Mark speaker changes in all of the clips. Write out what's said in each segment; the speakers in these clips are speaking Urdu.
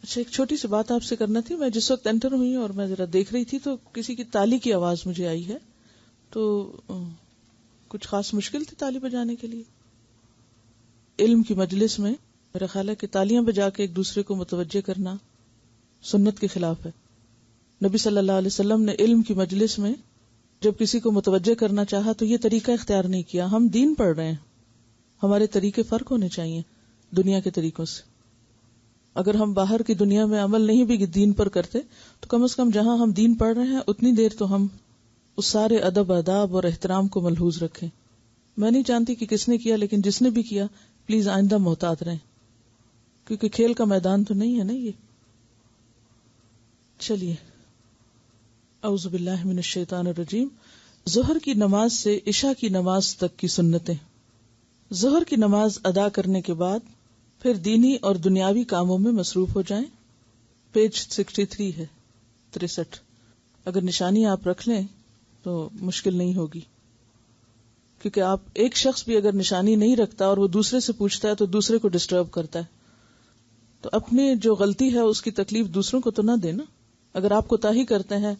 Speaker 1: اچھا، ایک چھوٹی سی بات آپ سے کرنا تھی. میں جس وقت انٹر ہوئی اور میں ذرا دیکھ رہی تھی تو کسی کی تالی کی آواز مجھے آئی ہے. تو کچھ خاص مشکل تھی تالی بجانے کے لیے؟ علم کی مجلس میں میرا خیال ہے کہ تالیاں بجا کے ایک دوسرے کو متوجہ کرنا سنت کے خلاف ہے. نبی صلی اللہ علیہ وسلم نے علم کی مجلس میں جب کسی کو متوجہ کرنا چاہا تو یہ طریقہ اختیار نہیں کیا. ہم دین پڑھ رہے ہیں، ہمارے طریقے فرق ہونے چاہیے دنیا کے طریقوں سے. اگر ہم باہر کی دنیا میں عمل نہیں بھی دین پر کرتے تو کم از کم جہاں ہم دین پڑھ رہے ہیں اتنی دیر تو ہم اس سارے ادب آداب اور احترام کو ملحوظ رکھیں. میں نہیں جانتی کہ کس نے کیا، لیکن جس نے بھی کیا پلیز آئندہ محتاط رہیں، کیونکہ کھیل کا میدان تو نہیں ہے نا یہ. چلیے، اعوذ باللہ من الشیطان الرجیم. ظہر کی نماز سے عشاء کی نماز تک کی سنتیں. ظہر کی نماز ادا کرنے کے بعد پھر دینی اور دنیاوی کاموں میں مصروف ہو جائیں. پیج 63 ہے، 63. اگر نشانی آپ رکھ لیں تو مشکل نہیں ہوگی، کیونکہ آپ ایک شخص بھی اگر نشانی نہیں رکھتا اور وہ دوسرے سے پوچھتا ہے تو دوسرے کو ڈسٹرب کرتا ہے. تو اپنی جو غلطی ہے اس کی تکلیف دوسروں کو تو نہ دینا. اگر آپ کوتاہی کرتے ہیں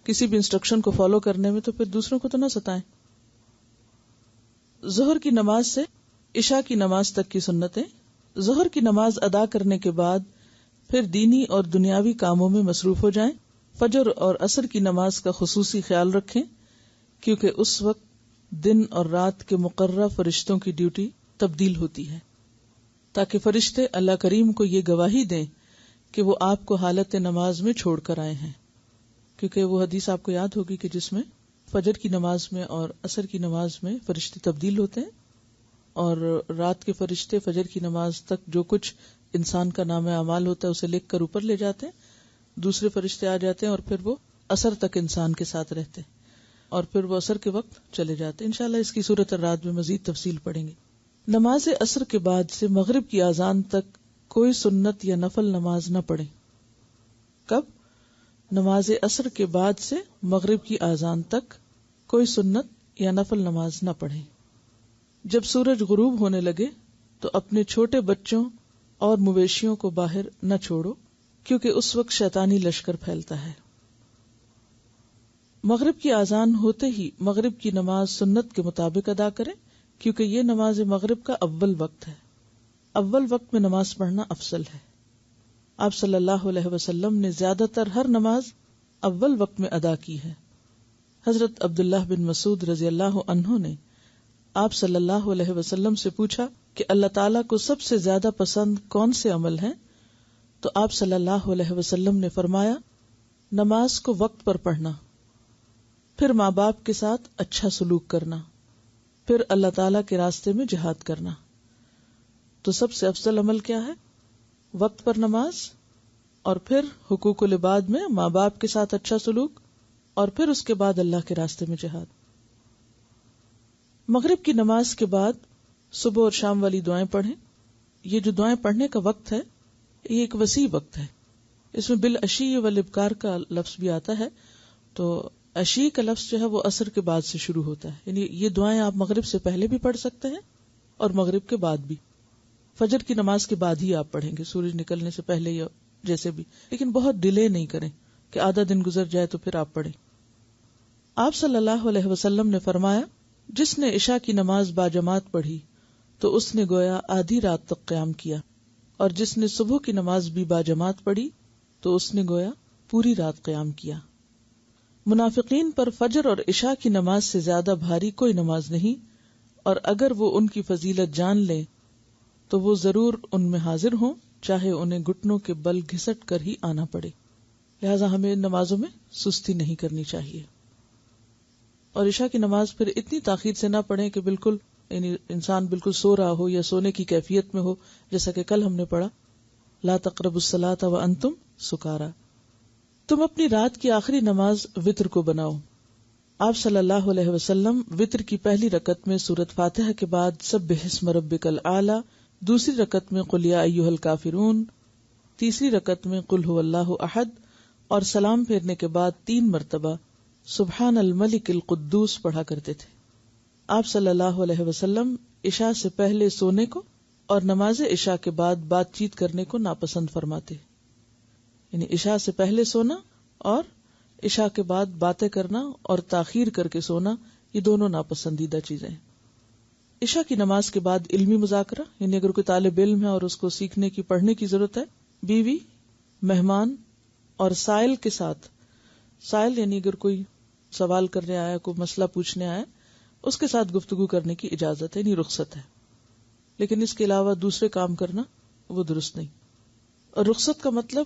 Speaker 1: کسی بھی انسٹرکشن کو فالو کرنے میں تو پھر دوسروں کو تو نہ ستائیں. ظہر کی نماز سے عشاء کی نماز تک کی سنتیں. ظہر کی نماز ادا کرنے کے بعد پھر دینی اور دنیاوی کاموں میں مصروف ہو جائیں. فجر اور عصر کی نماز کا خصوصی خیال رکھیں، کیونکہ اس وقت دن اور رات کے مقررہ فرشتوں کی ڈیوٹی تبدیل ہوتی ہے، تاکہ فرشتے اللہ کریم کو یہ گواہی دیں کہ وہ آپ کو حالت نماز میں چھوڑ کر آئے ہیں. کیونکہ وہ حدیث آپ کو یاد ہوگی کہ جس میں فجر کی نماز میں اور عصر کی نماز میں فرشتے تبدیل ہوتے ہیں، اور رات کے فرشتے فجر کی نماز تک جو کچھ انسان کا نام اعمال ہوتا ہے اسے لکھ کر اوپر لے جاتے ہیں. دوسرے فرشتے آ جاتے ہیں اور پھر وہ عصر تک انسان کے ساتھ رہتے ہیں، اور پھر وہ عصر کے وقت چلے جاتے ہیں. انشاءاللہ اس کی صورت الرات میں مزید تفصیل پڑھیں گے. نماز عصر کے بعد سے مغرب کی اذان تک کوئی سنت یا نفل نماز نہ پڑھیں. کب؟ نماز عصر کے بعد سے مغرب کی اذان تک کوئی سنت یا نفل نماز نہ پڑھیں. جب سورج غروب ہونے لگے تو اپنے چھوٹے بچوں اور مویشیوں کو باہر نہ چھوڑو، کیونکہ اس وقت شیطانی لشکر پھیلتا ہے. مغرب کی اذان ہوتے ہی مغرب کی نماز سنت کے مطابق ادا کریں، کیونکہ یہ نماز مغرب کا اول وقت ہے. اول وقت میں نماز پڑھنا افضل ہے. آپ صلی اللہ علیہ وسلم نے زیادہ تر ہر نماز اول وقت میں ادا کی ہے. حضرت عبداللہ بن مسعود رضی اللہ عنہ نے آپ صلی اللہ علیہ وسلم سے پوچھا کہ اللہ تعالیٰ کو سب سے زیادہ پسند کون سے عمل ہیں؟ تو آپ صلی اللہ علیہ وسلم نے فرمایا، نماز کو وقت پر پڑھنا، پھر ماں باپ کے ساتھ اچھا سلوک کرنا، پھر اللہ تعالیٰ کے راستے میں جہاد کرنا. تو سب سے افضل عمل کیا ہے؟ وقت پر نماز، اور پھر حقوق العباد میں ماں باپ کے ساتھ اچھا سلوک، اور پھر اس کے بعد اللہ کے راستے میں جہاد. مغرب کی نماز کے بعد صبح اور شام والی دعائیں پڑھیں. یہ جو دعائیں پڑھنے کا وقت ہے یہ ایک وسیع وقت ہے. اس میں بالعشی والابکار کا لفظ بھی آتا ہے. تو عشی کا لفظ جو ہے وہ عصر کے بعد سے شروع ہوتا ہے، یعنی یہ دعائیں آپ مغرب سے پہلے بھی پڑھ سکتے ہیں اور مغرب کے بعد بھی. فجر کی نماز کے بعد ہی آپ پڑھیں گے، سورج نکلنے سے پہلے یا جیسے بھی، لیکن بہت ڈیلے نہیں کریں کہ آدھا دن گزر جائے تو پھر آپ پڑھیں. آپ صلی اللہ علیہ وسلم نے فرمایا، جس نے عشاء کی نماز باجماعت پڑھی تو اس نے گویا آدھی رات تک قیام کیا، اور جس نے صبح کی نماز بھی باجماعت پڑھی تو اس نے گویا پوری رات قیام کیا. منافقین پر فجر اور عشاء کی نماز سے زیادہ بھاری کوئی نماز نہیں، اور اگر وہ ان کی فضیلت جان لیں تو وہ ضرور ان میں حاضر ہوں، چاہے انہیں گھٹنوں کے بل گھسٹ کر ہی آنا پڑے. لہذا ہمیں ان نمازوں میں سستی نہیں کرنی چاہیے. اور عشاء کی نماز پھر اتنی تاخیر سے نہ پڑھیں کہ بالکل یعنی انسان بالکل سو رہا ہو یا سونے کی کیفیت میں ہو، جیسا کہ کل ہم نے پڑھا لا تقربوا الصلاۃ وانتم سکارا. تم اپنی رات کی آخری نماز وتر کو بناؤ. آپ صلی اللہ علیہ وسلم وتر کی پہلی رکعت میں سورۃ فاتحہ کے بعد سبح اسم ربک الاعلی، دوسری رکعت میں قل یا ایھا الکافرون، تیسری رکعت میں قل ھو اللہ احد، اور سلام پھیرنے کے بعد 3 مرتبہ سبحان الملک القدوس پڑھا کرتے تھے. آپ صلی اللہ علیہ وسلم عشاء سے پہلے سونے کو اور نماز عشاء کے بعد بات چیت کرنے کو ناپسند فرماتے. یعنی عشاء سے پہلے سونا اور عشاء کے بعد باتیں کرنا اور تاخیر کر کے سونا، یہ دونوں ناپسندیدہ چیزیں ہیں۔ عشاء کی نماز کے بعد علمی مذاکرہ، یعنی اگر کوئی طالب علم ہے اور اس کو سیکھنے کی پڑھنے کی ضرورت ہے، بیوی، مہمان اور سائل کے ساتھ، سائل یعنی اگر کوئی سوال کرنے آیا، کوئی مسئلہ پوچھنے آیا، اس کے ساتھ گفتگو کرنے کی اجازت ہے، یعنی رخصت ہے، لیکن اس کے علاوہ دوسرے کام کرنا وہ درست نہیں۔ اور رخصت کا مطلب،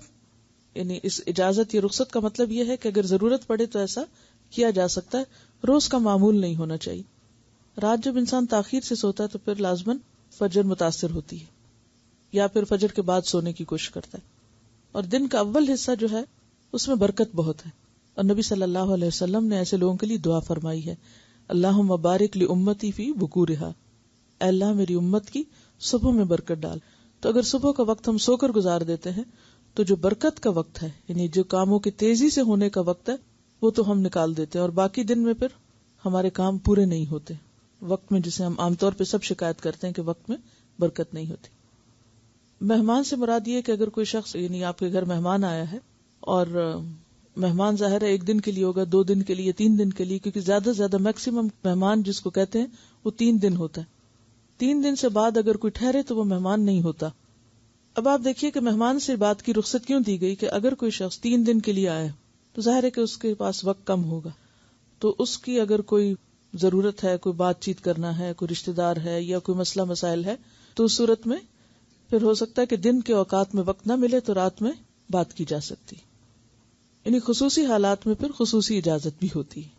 Speaker 1: یعنی اس اجازت یا رخصت کا مطلب یہ ہے کہ اگر ضرورت پڑے تو ایسا کیا جا سکتا ہے، روز کا معمول نہیں ہونا چاہیے۔ رات جب انسان تاخیر سے سوتا ہے تو پھر لازماً فجر متاثر ہوتی ہے، یا پھر فجر کے بعد سونے کی کوشش کرتا ہے، اور دن کا اول حصہ جو ہے اس میں برکت بہت ہے، اور نبی صلی اللہ علیہ وسلم نے ایسے لوگوں کے لیے دعا فرمائی ہے، اللہم بارک لامتی فی بکورہا، اے اللہ میری امت کی صبح میں برکت ڈال۔ تو اگر صبح کا وقت ہم سو کر گزار دیتے ہیں تو جو برکت کا وقت ہے، یعنی جو کاموں کے تیزی سے ہونے کا وقت ہے، وہ تو ہم نکال دیتے ہیں، اور باقی دن میں پھر ہمارے کام پورے نہیں ہوتے وقت میں، جسے ہم عام طور پہ سب شکایت کرتے ہیں کہ وقت میں برکت نہیں ہوتی۔ مہمان سے مراد یہ کہ اگر کوئی شخص، یعنی آپ کے گھر مہمان آیا ہے، اور مہمان ظاہر ہے 1 دن کے لیے ہوگا، 2 دن کے لیے، 3 دن کے لیے، کیونکہ زیادہ سے زیادہ میکسیمم مہمان جس کو کہتے ہیں وہ 3 دن ہوتا ہے۔ 3 دن سے بعد اگر کوئی ٹھہرے تو وہ مہمان نہیں ہوتا۔ اب آپ دیکھیے کہ مہمان سے بات کی رخصت کیوں دی گئی کہ اگر کوئی شخص 3 دن کے لیے آیا تو ظاہر ہے کہ اس کے پاس وقت کم ہوگا، تو اس کی اگر کوئی ضرورت ہے، کوئی بات چیت کرنا ہے، کوئی رشتہ دار ہے یا کوئی مسئلہ مسائل ہے، تو اس صورت میں پھر ہو سکتا ہے کہ دن کے اوقات میں وقت نہ ملے تو رات میں بات کی جا سکتی، یعنی خصوصی حالات میں پھر خصوصی اجازت بھی ہوتی ہے۔